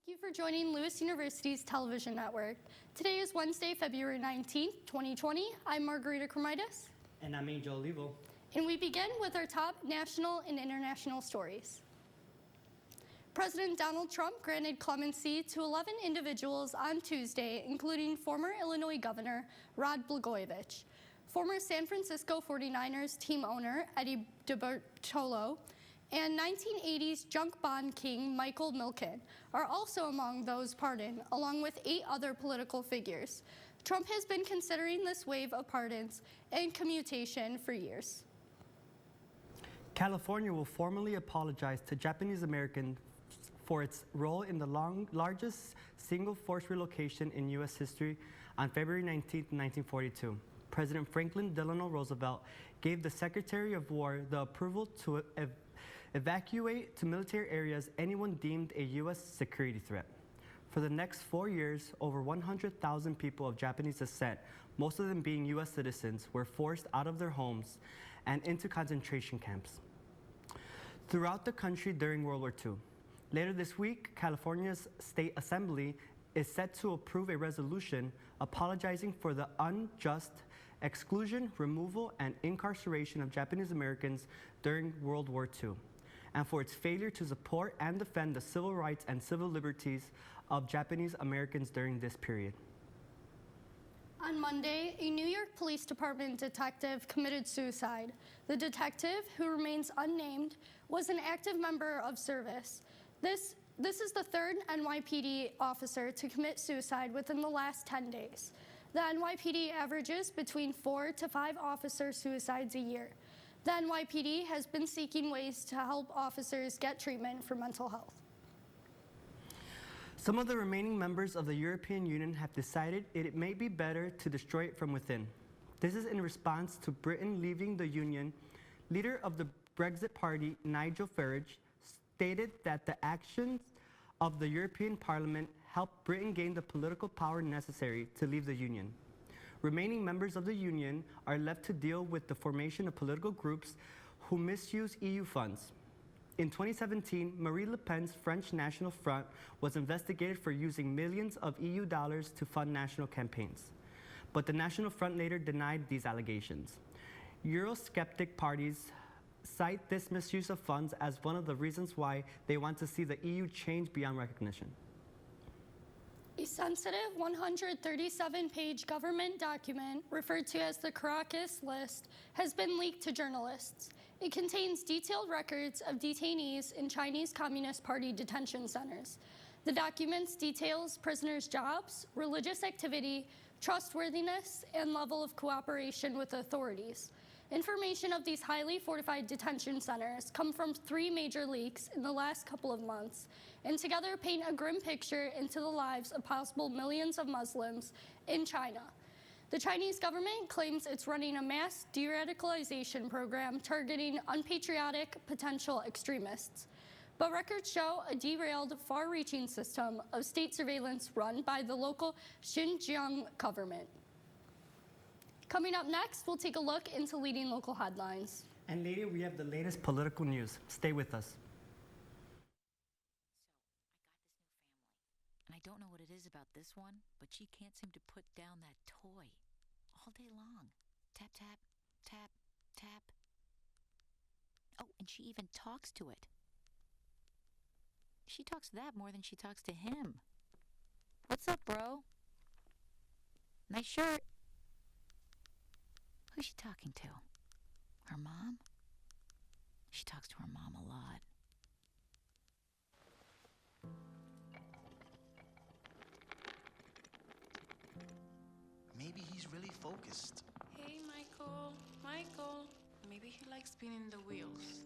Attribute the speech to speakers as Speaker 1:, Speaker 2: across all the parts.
Speaker 1: you for joining Lewis University's television network. Today is Wednesday, February 19th, 2020. I'm Margarita Cremidas.
Speaker 2: And I'm Angel Olivo.
Speaker 1: And we begin with our top national and international stories. President Donald Trump granted clemency to 11 individuals on Tuesday, including former Illinois Governor Rod Blagojevich, former San Francisco 49ers team owner Eddie DeBertolo, and 1980s junk bond king Michael Milken are also among those pardoned, along with 8 other political figures. Trump has been considering this wave of pardons and commutation for years.
Speaker 2: California will formally apologize to Japanese Americans for its role in the largest single forced relocation in U.S. history on February 19, 1942. President Franklin Delano Roosevelt gave the Secretary of War the approval to evacuate to military areas anyone deemed a U.S. security threat. For the next 4 years, over 100,000 people of Japanese descent, most of them being U.S. citizens, were forced out of their homes and into concentration camps throughout the country during World War II. Later this week, California's State Assembly is set to approve a resolution apologizing for the unjust exclusion, removal, and incarceration of Japanese Americans during World War II, and for its failure to support and defend the civil rights and civil liberties of Japanese Americans during this period.
Speaker 1: On Monday, a New York Police Department detective committed suicide. The detective, who remains unnamed, was an active member of service. This is the third NYPD officer to commit suicide within the last 10 days. The NYPD averages between 4 to 5 officer suicides a year. The NYPD has been seeking ways to help officers get treatment for mental health.
Speaker 2: Some of the remaining members of the European Union have decided it may be better to destroy it from within. This is in response to Britain leaving the Union. Leader of the Brexit Party, Nigel Farage, stated that the actions of the European Parliament helped Britain gain the political power necessary to leave the Union. Remaining members of the Union are left to deal with the formation of political groups who misuse EU funds. In 2017, Marine Le Pen's French National Front was investigated for using millions of EU dollars to fund national campaigns. But the National Front later denied these allegations. Eurosceptic parties cite this misuse of funds as one of the reasons why they want to see the EU change beyond recognition.
Speaker 1: A sensitive 137-page government document, referred to as the Caracas List, has been leaked to journalists. It contains detailed records of detainees in Chinese Communist Party detention centers. The document details prisoners' jobs, religious activity, trustworthiness, and level of cooperation with authorities. Information of these highly fortified detention centers come from 3 major leaks in the last couple of months, and together paint a grim picture into the lives of possible millions of Muslims in China. The Chinese government claims it's running a mass de-radicalization program targeting unpatriotic potential extremists. But records show a derailed, far-reaching system of state surveillance run by the local Xinjiang government. Coming up next, we'll take a look into leading local headlines.
Speaker 2: And later, we have the latest political news. Stay with us.
Speaker 3: And I don't know what it is about this one, but she can't seem to put down that toy all day long. Tap, tap, tap, tap. Oh, and she even talks to it. She talks to that more than she talks to him. What's up, bro? Nice shirt. Who's she talking to? Her mom? She talks to her mom a lot.
Speaker 4: Maybe he's really focused.
Speaker 5: Hey, Michael. Michael. Maybe he likes spinning the wheels.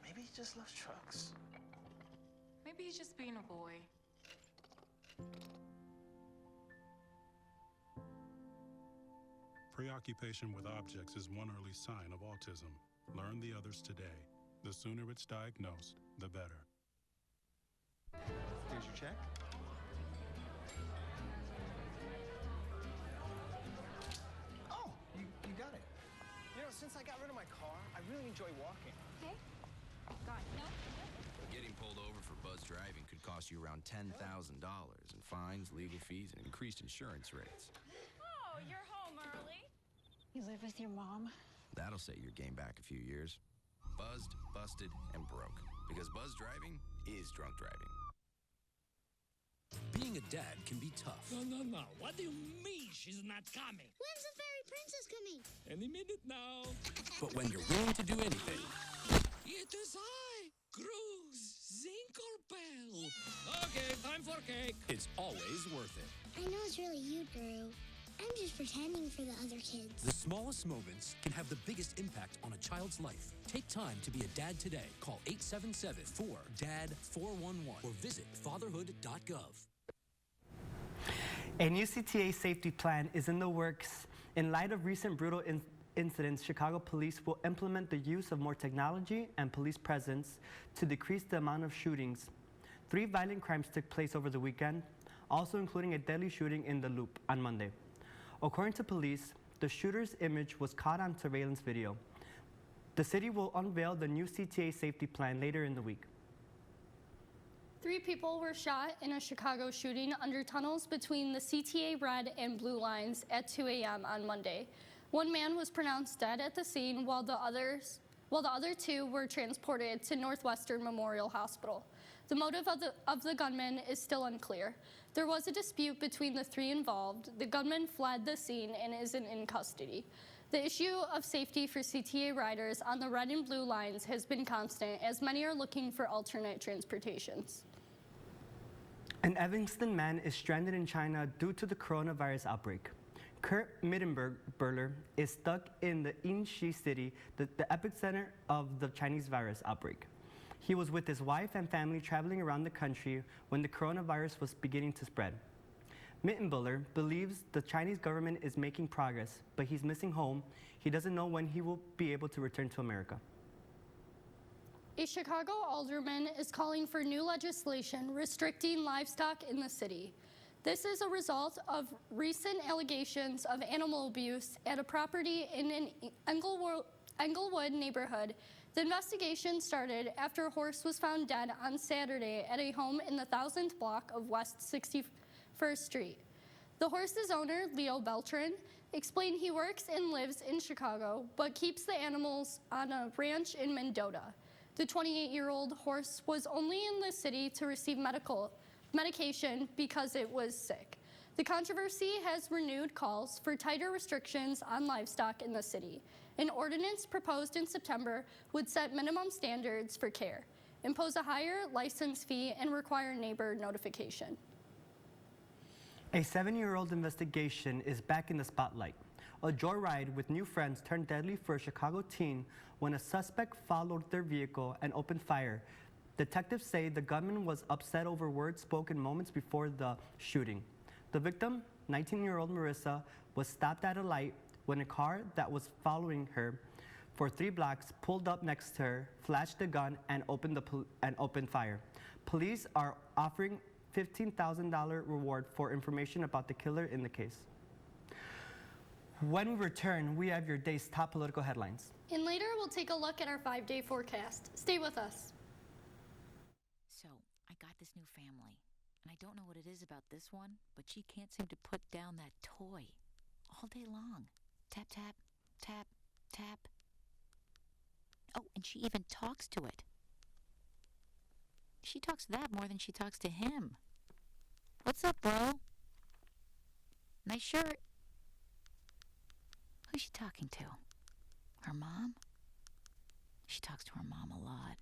Speaker 4: Maybe he just loves trucks.
Speaker 5: Maybe he's just being a boy.
Speaker 6: Preoccupation with objects is one early sign of autism. Learn the others today. The sooner it's diagnosed, the better.
Speaker 4: Here's your check. Oh, you got it. You know, since I got rid of my car, I really enjoy walking.
Speaker 7: Okay. God, no. Getting pulled over for buzz driving could cost you around $10,000 in fines, legal fees, and increased insurance rates.
Speaker 5: Oh, you're home early.
Speaker 8: You live with your mom?
Speaker 7: That'll set your game back a few years. Buzzed, busted, and broke. Because buzz driving is drunk driving.
Speaker 9: Being a dad can be tough.
Speaker 10: No. What do you mean she's not coming?
Speaker 11: When's the fairy princess coming?
Speaker 10: Any minute now.
Speaker 9: But when you're willing to do anything...
Speaker 10: It is I, Cruz Zinkelpel. Okay, time for cake.
Speaker 9: It's always worth it.
Speaker 11: I know it's really you, Drew. I'm just pretending for the other kids.
Speaker 9: The smallest moments can have the biggest impact on a child's life. Take time to be a dad today. Call 877-4DAD-411 or visit fatherhood.gov.
Speaker 2: A new CTA safety plan is in the works. In light of recent brutal incidents, Chicago police will implement the use of more technology and police presence to decrease the amount of shootings. 3 violent crimes took place over the weekend, also including a deadly shooting in the Loop on Monday. According to police, the shooter's image was caught on surveillance video. The city will unveil the new CTA safety plan later in the week.
Speaker 1: 3 people were shot in a Chicago shooting under tunnels between the CTA red and blue lines at 2 a.m. on Monday. 1 man was pronounced dead at the scene while the other 2 were transported to Northwestern Memorial Hospital. The motive of the gunman is still unclear. There was a dispute between the 3 involved. The gunman fled the scene and isn't in custody. The issue of safety for CTA riders on the red and blue lines has been constant, as many are looking for alternate transportations.
Speaker 2: An Evanston man is stranded in China due to the coronavirus outbreak. Kurt Mittenberger is stuck in the Yinxi city, the epicenter of the Chinese virus outbreak. He was with his wife and family traveling around the country when the coronavirus was beginning to spread. Mittenberger believes the Chinese government is making progress, but he's missing home. He doesn't know when he will be able to return to America.
Speaker 1: A Chicago alderman is calling for new legislation restricting livestock in the city. This is a result of recent allegations of animal abuse at a property in an Englewood neighborhood. The investigation started after a horse was found dead on Saturday at a home in the 1000th block of West 61st Street. The horse's owner, Leo Beltran, explained he works and lives in Chicago, but keeps the animals on a ranch in Mendota. The 28-year-old horse was only in the city to receive medication because it was sick. The controversy has renewed calls for tighter restrictions on livestock in the city. An ordinance proposed in September would set minimum standards for care, impose a higher license fee, and require neighbor notification.
Speaker 2: A 7-year-old investigation is back in the spotlight. A joyride with new friends turned deadly for a Chicago teen when a suspect followed their vehicle and opened fire. Detectives say the gunman was upset over words spoken moments before the shooting. The victim, 19-year-old Marissa, was stopped at a light when a car that was following her for 3 blocks pulled up next to her, flashed a gun, and opened fire. Police are offering $15,000 reward for information about the killer in the case. When we return, we have your day's top political headlines.
Speaker 1: And later, we'll take a look at our 5-day forecast. Stay with us.
Speaker 3: So, I got this new family, and I don't know what it is about this one, but she can't seem to put down that toy all day long. Tap, tap, tap, tap. Oh, and she even talks to it. She talks to that more than she talks to him. What's up, bro? Nice shirt. Who's she talking to? Her mom? She talks to her mom a lot.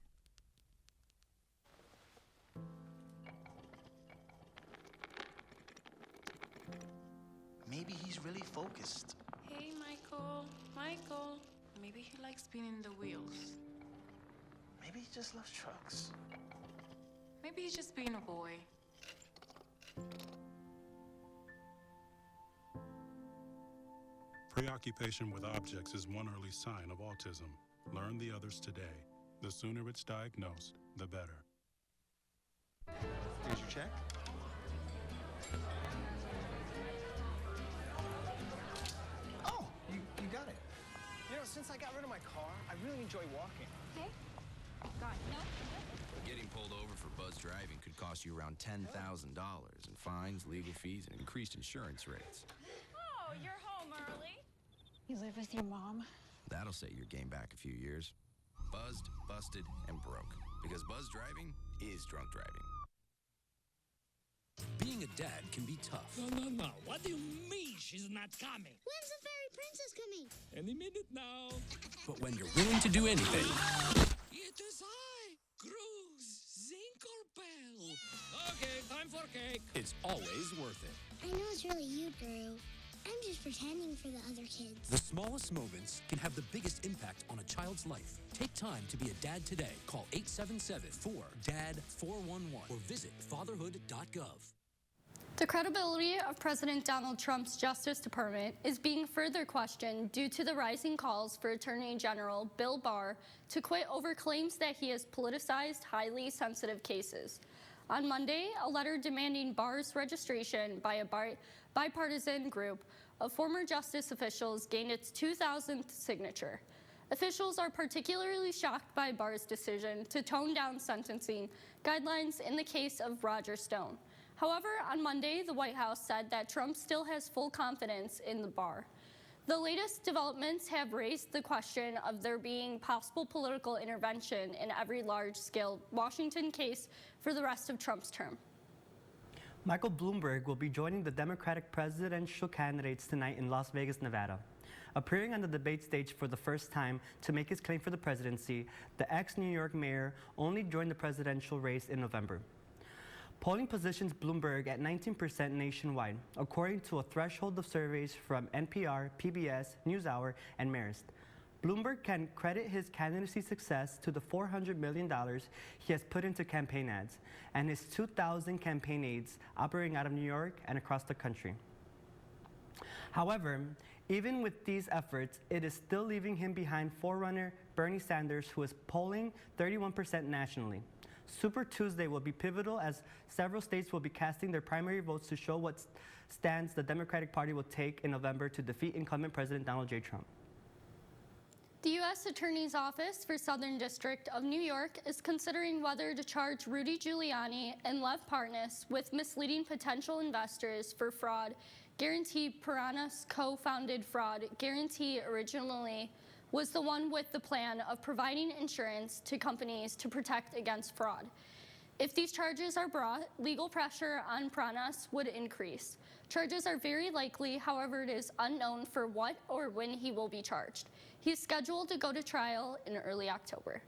Speaker 4: Maybe he's really focused.
Speaker 5: Hey, Michael. Maybe he likes spinning the wheels.
Speaker 4: Maybe he just loves trucks.
Speaker 5: Maybe he's just being a boy.
Speaker 6: Preoccupation with objects is one early sign of autism. Learn the others today. The sooner it's diagnosed, the better.
Speaker 4: Here's your check. Oh, you got it. You know, since I got rid of my car, I really enjoy walking.
Speaker 5: Hey, God, no.
Speaker 7: Getting pulled Buzzed driving could cost you around $10,000 in fines, legal fees, and increased insurance rates.
Speaker 5: Oh, you're home early.
Speaker 8: You live with your mom?
Speaker 7: That'll set your game back a few years. Buzzed, busted, and broke. Because buzzed driving is drunk driving.
Speaker 9: Being a dad can be tough.
Speaker 10: No. What do you mean she's not coming?
Speaker 11: When's the fairy princess coming?
Speaker 10: Any minute now.
Speaker 9: But when you're willing to do anything,
Speaker 10: It is I, Cruz Zinkelpel. Okay, time for cake.
Speaker 9: it's always worth it.
Speaker 11: I know it's really you, Guru. I'm just pretending for the other kids.
Speaker 9: The smallest moments can have the biggest impact on a child's life. Take time to be a dad today. Call 877-4DAD-411 or visit fatherhood.gov.
Speaker 1: The credibility of President Donald Trump's Justice Department is being further questioned due to the rising calls for Attorney General Bill Barr to quit over claims that he has politicized highly sensitive cases. On Monday, a letter demanding Barr's registration by a bipartisan group of former justice officials gained its 2,000th signature. Officials are particularly shocked by Barr's decision to tone down sentencing guidelines in the case of Roger Stone. However, on Monday, the White House said that Trump still has full confidence in the Barr. The latest developments have raised the question of there being possible political intervention in every large-scale Washington case for the rest of Trump's term.
Speaker 2: Michael Bloomberg will be joining the Democratic presidential candidates tonight in Las Vegas, Nevada. Appearing on the debate stage for the first time to make his claim for the presidency, the ex-New York mayor only joined the presidential race in November. Polling positions Bloomberg at 19% nationwide, according to a threshold of surveys from NPR, PBS, NewsHour, and Marist. Bloomberg can credit his candidacy success to the $400 million he has put into campaign ads and his 2,000 campaign aides operating out of New York and across the country. However, even with these efforts, it is still leaving him behind forerunner Bernie Sanders, who is polling 31% nationally. Super Tuesday will be pivotal as several states will be casting their primary votes to show what stands the Democratic Party will take in November to defeat incumbent President Donald J. Trump.
Speaker 1: The U.S. Attorney's Office for Southern District of New York is considering whether to charge Rudy Giuliani and Lev Parnas with misleading potential investors for fraud. Guarantee Piranha's co-founded fraud. Guarantee originally was the one with the plan of providing insurance to companies to protect against fraud. If these charges are brought, legal pressure on Pranas would increase. Charges are very likely, however, it is unknown for what or when he will be charged. He is scheduled to go to trial in early October.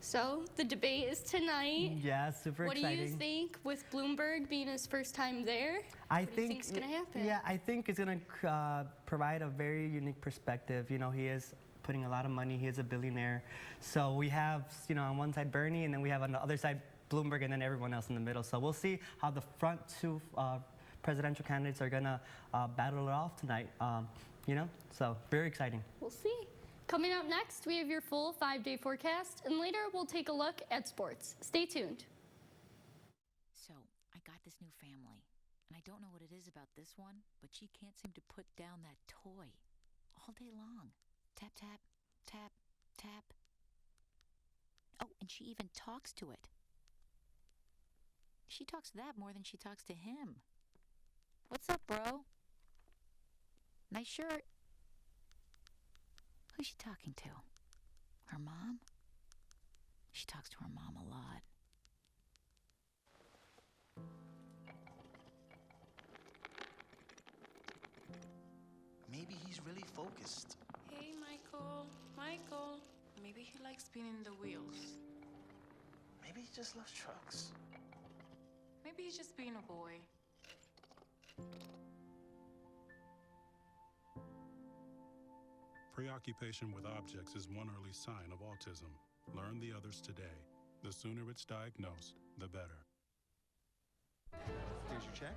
Speaker 1: So the debate is tonight.
Speaker 2: Yeah, super
Speaker 1: exciting. What do you think with Bloomberg being his first time there? What do you think is going to happen?
Speaker 2: Yeah, I think it's going to provide a very unique perspective. You know, he is putting a lot of money. He is a billionaire. So we have, you know, on one side Bernie, and then we have on the other side Bloomberg, and then everyone else in the middle. So we'll see how the front two presidential candidates are going to battle it off tonight. You know, so very exciting.
Speaker 1: We'll see. Coming up next, we have your full 5-day forecast, and later we'll take a look at sports. Stay tuned.
Speaker 3: So, I got this new family, and I don't know what it is about this one, but she can't seem to put down that toy all day long. Tap, tap, tap, tap. Oh, and she even talks to it. She talks to that more than she talks to him. What's up, bro? Nice shirt. Who's she talking to? Her mom? She talks to her mom a lot.
Speaker 4: Maybe he's really focused.
Speaker 5: Hey, Michael. Michael. Maybe he likes spinning the wheels.
Speaker 4: Maybe he just loves trucks.
Speaker 5: Maybe he's just being a boy.
Speaker 6: Preoccupation with objects is one early sign of autism. Learn the others today. The sooner it's diagnosed, the better.
Speaker 4: Here's your check.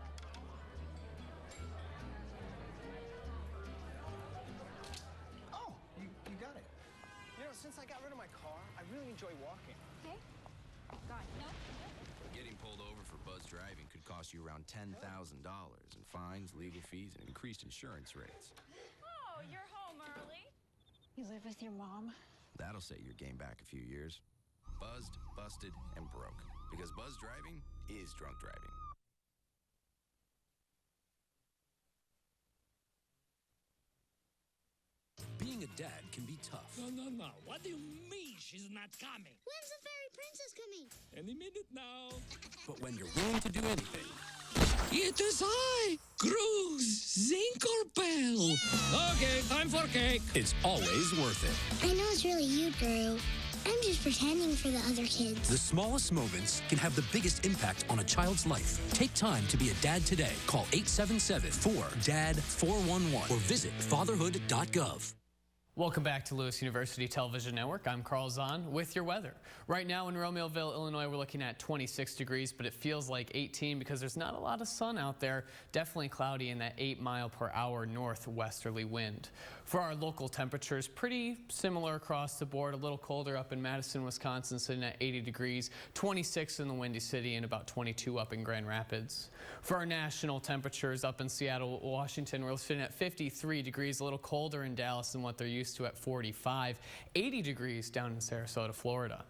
Speaker 4: Oh, you got it. You know, since I got rid of my car, I really enjoy walking.
Speaker 11: Okay. Got it. No.
Speaker 7: Getting pulled over for buzz driving could cost you around $10,000 in fines, legal fees, and increased insurance rates.
Speaker 5: Oh, you're home early.
Speaker 8: You live with your mom?
Speaker 7: That'll set your game back a few years. Buzzed, busted, and broke. Because buzz driving is drunk driving.
Speaker 9: Being a dad can be tough.
Speaker 10: No. What do you mean she's not coming?
Speaker 11: When's the fairy princess coming?
Speaker 10: Any minute now.
Speaker 9: But when you're willing to do anything,
Speaker 10: It is I, Cruz Zinkerbell. Okay, time for cake.
Speaker 9: it's always worth it.
Speaker 11: I know it's really you, Drew. I'm just pretending for the other kids.
Speaker 9: The smallest moments can have the biggest impact on a child's life. Take time to be a dad today. Call 877-4DAD-411 or visit fatherhood.gov.
Speaker 12: Welcome back to Lewis University Television Network. I'm Carl Zahn with your weather. Right now in Romeoville, Illinois, we're looking at 26 degrees, but it feels like 18 because there's not a lot of sun out there. Definitely cloudy in that 8-mile-per-hour northwesterly wind. For our local temperatures, pretty similar across the board. A little colder up in Madison, Wisconsin, sitting at 80 degrees, 26 in the Windy City, and about 22 up in Grand Rapids. For our national temperatures up in Seattle, Washington, we're sitting at 53 degrees, a little colder in Dallas than what they're used to at 45, 80 degrees down in Sarasota, Florida.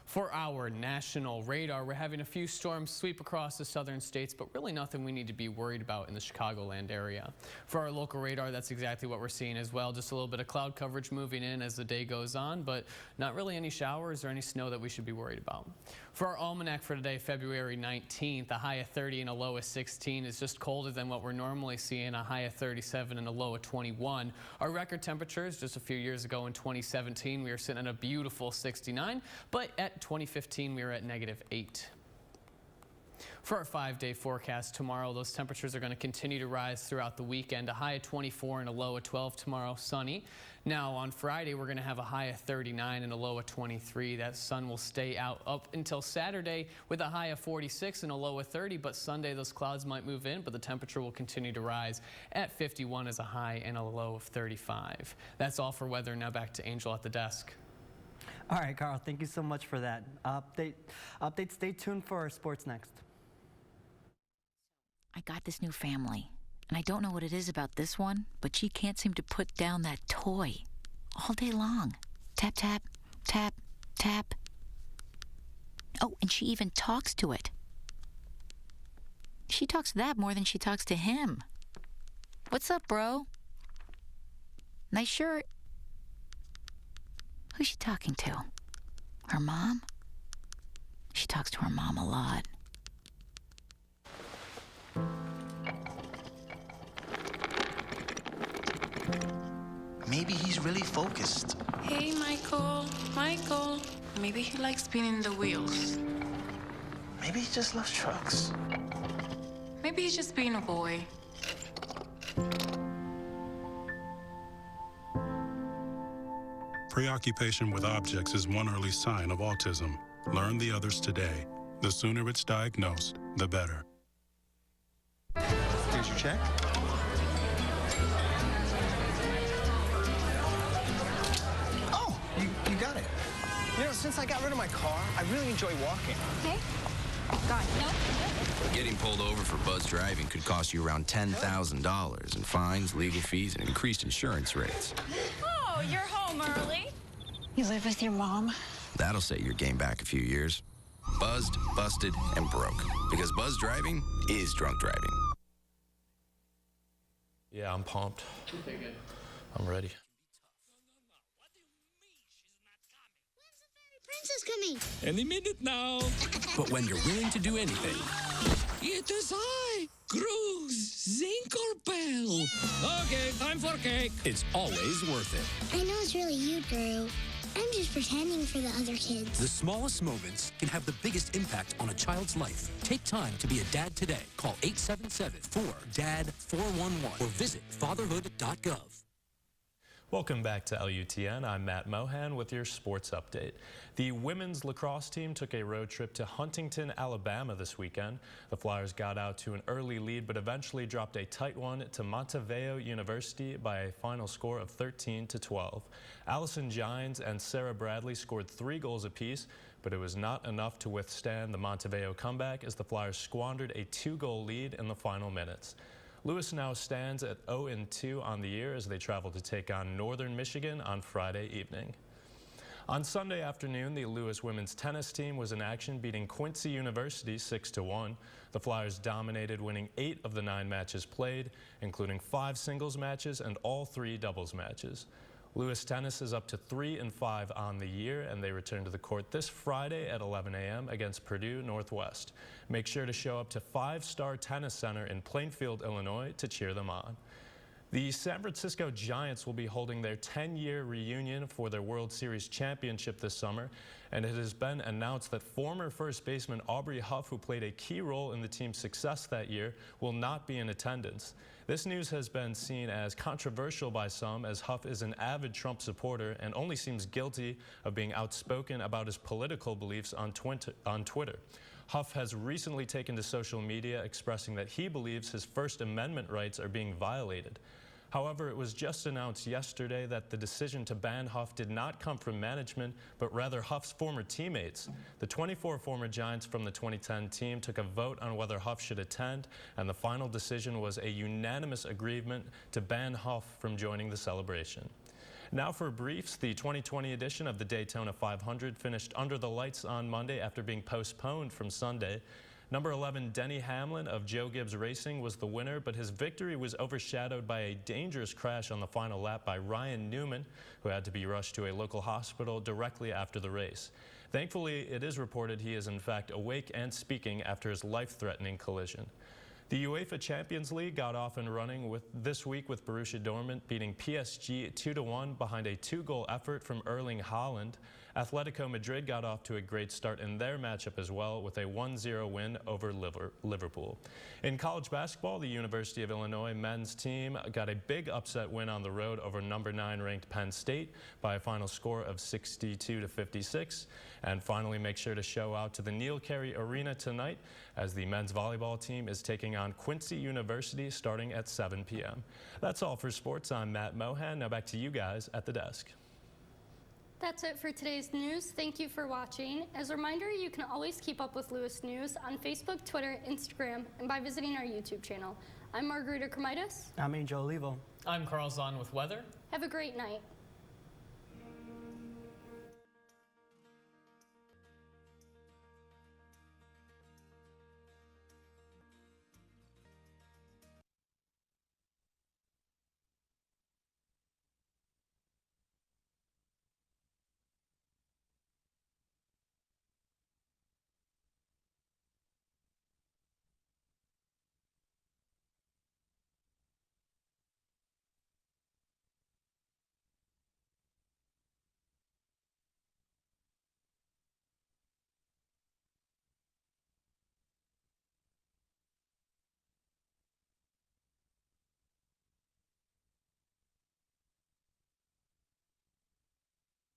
Speaker 12: For our national radar, we're having a few storms sweep across the southern states, but really nothing we need to be worried about in the Chicagoland area. For our local radar, that's exactly what we're seeing as well. Just a little bit of cloud coverage moving in as the day goes on, but not really any showers or any snow that we should be worried about. For our almanac for today, February 19th, a high of 30 and a low of 16 is just colder than what we're normally seeing, a high of 37 and a low of 21. Our record temperatures just a few years ago in 2017, we were sitting at a beautiful 69, but at 2015, we were at -8. For our 5-day forecast tomorrow, those temperatures are going to continue to rise throughout the weekend. A high of 24 and a low of 12 tomorrow, sunny. Now on Friday, we're going to have a high of 39 and a low of 23. That sun will stay out up until Saturday with a high of 46 and a low of 30. But Sunday, those clouds might move in, but the temperature will continue to rise at 51 as a high and a low of 35. That's all for weather. Now back to Angel at the desk.
Speaker 2: All right, Carl, thank you so much for that update. Stay tuned for our sports next.
Speaker 3: I got this new family, and I don't know what it is about this one, but she can't seem to put down that toy all day long. Tap, tap, tap, tap. Oh, and she even talks to it. She talks to that more than she talks to him. What's up, bro? Nice shirt. Who's she talking to? Her mom? She talks to her mom a lot.
Speaker 4: Maybe he's really focused.
Speaker 5: Hey, Michael. Michael. Maybe he likes spinning the wheels.
Speaker 4: Maybe he just loves trucks.
Speaker 5: Maybe he's just being a boy.
Speaker 6: Preoccupation with objects is one early sign of autism. Learn the others today. The sooner it's diagnosed, the better.
Speaker 4: Here's your check. Oh, you got it. You know, since I got rid of my car, I really enjoy walking.
Speaker 8: Okay. Got it. No.
Speaker 7: Getting pulled over for buzz driving could cost you around $10,000 in fines, legal fees, and increased insurance rates.
Speaker 8: Oh, you're home early. You live with your mom?
Speaker 7: That'll set your game back a few years. Buzzed, busted, and broke. Because buzz driving is drunk driving.
Speaker 13: Yeah, I'm pumped. I'm ready.
Speaker 11: Princess coming.
Speaker 10: Any minute now.
Speaker 9: But when you're willing to do anything,
Speaker 10: It is I, Cruz Zinkerbell. Okay, time for cake.
Speaker 9: it's always worth it.
Speaker 11: I know it's really you, Drew. I'm just pretending for the other kids.
Speaker 9: The smallest moments can have the biggest impact on a child's life. Take time to be a dad today. Call 877-4DAD-411 or visit fatherhood.gov.
Speaker 13: Welcome back to LUTN. I'm Matt Mohan with your sports update. The women's lacrosse team took a road trip to Huntington, Alabama this weekend. The Flyers got out to an early lead, but eventually dropped a tight one to Montevideo University by a final score of 13-12. Allison Gines and Sarah Bradley scored 3 goals apiece, but it was not enough to withstand the Montevideo comeback as the Flyers squandered a 2-goal lead in the final minutes. Lewis now stands at 0-2 on the year as they travel to take on Northern Michigan on Friday evening. On Sunday afternoon, the Lewis women's tennis team was in action, beating Quincy University 6-1. The Flyers dominated, winning 8 of the 9 matches played, including 5 singles matches and all 3 doubles matches. Lewis tennis is up to 3-5 on the year, and they return to the court this Friday at 11 a.m. against Purdue Northwest. Make sure to show up to 5 Star Tennis Center in Plainfield, Illinois to cheer them on. The San Francisco Giants will be holding their 10-year reunion for their World Series championship this summer, and it has been announced that former first baseman Aubrey Huff, who played a key role in the team's success that year, will not be in attendance. This news has been seen as controversial by some, as Huff is an avid Trump supporter and only seems guilty of being outspoken about his political beliefs on Twitter. Huff has recently taken to social media expressing that he believes his First Amendment rights are being violated. However, it was just announced yesterday that the decision to ban Huff did not come from management, but rather Huff's former teammates. The 24 former Giants from the 2010 team took a vote on whether Huff should attend, and the final decision was a unanimous agreement to ban Huff from joining the celebration. Now for briefs, the 2020 edition of the Daytona 500 finished under the lights on Monday after being postponed from Sunday. Number 11, Denny Hamlin of Joe Gibbs Racing was the winner, but his victory was overshadowed by a dangerous crash on the final lap by Ryan Newman, who had to be rushed to a local hospital directly after the race. Thankfully, it is reported he is in fact awake and speaking after his life-threatening collision. The UEFA Champions League got off and running this week with Borussia Dortmund beating PSG 2-1 behind a 2-goal effort from Erling Haaland. Atletico Madrid got off to a great start in their matchup as well with a 1-0 win over Liverpool. In college basketball, the University of Illinois men's team got a big upset win on the road over number 9 ranked Penn State by a final score of 62-56. And finally, make sure to show out to the Neil Carey Arena tonight as the men's volleyball team is taking on Quincy University starting at 7 p.m. That's all for sports. I'm Matt Mohan. Now back to you guys at the desk.
Speaker 1: That's it for today's news. Thank you for watching. As a reminder, you can always keep up with Lewis News on Facebook, Twitter, Instagram, and by visiting our YouTube channel. I'm Margarita Cremidas.
Speaker 2: I'm Angel Olivo.
Speaker 12: I'm Carl Zahn with weather.
Speaker 1: Have a great night.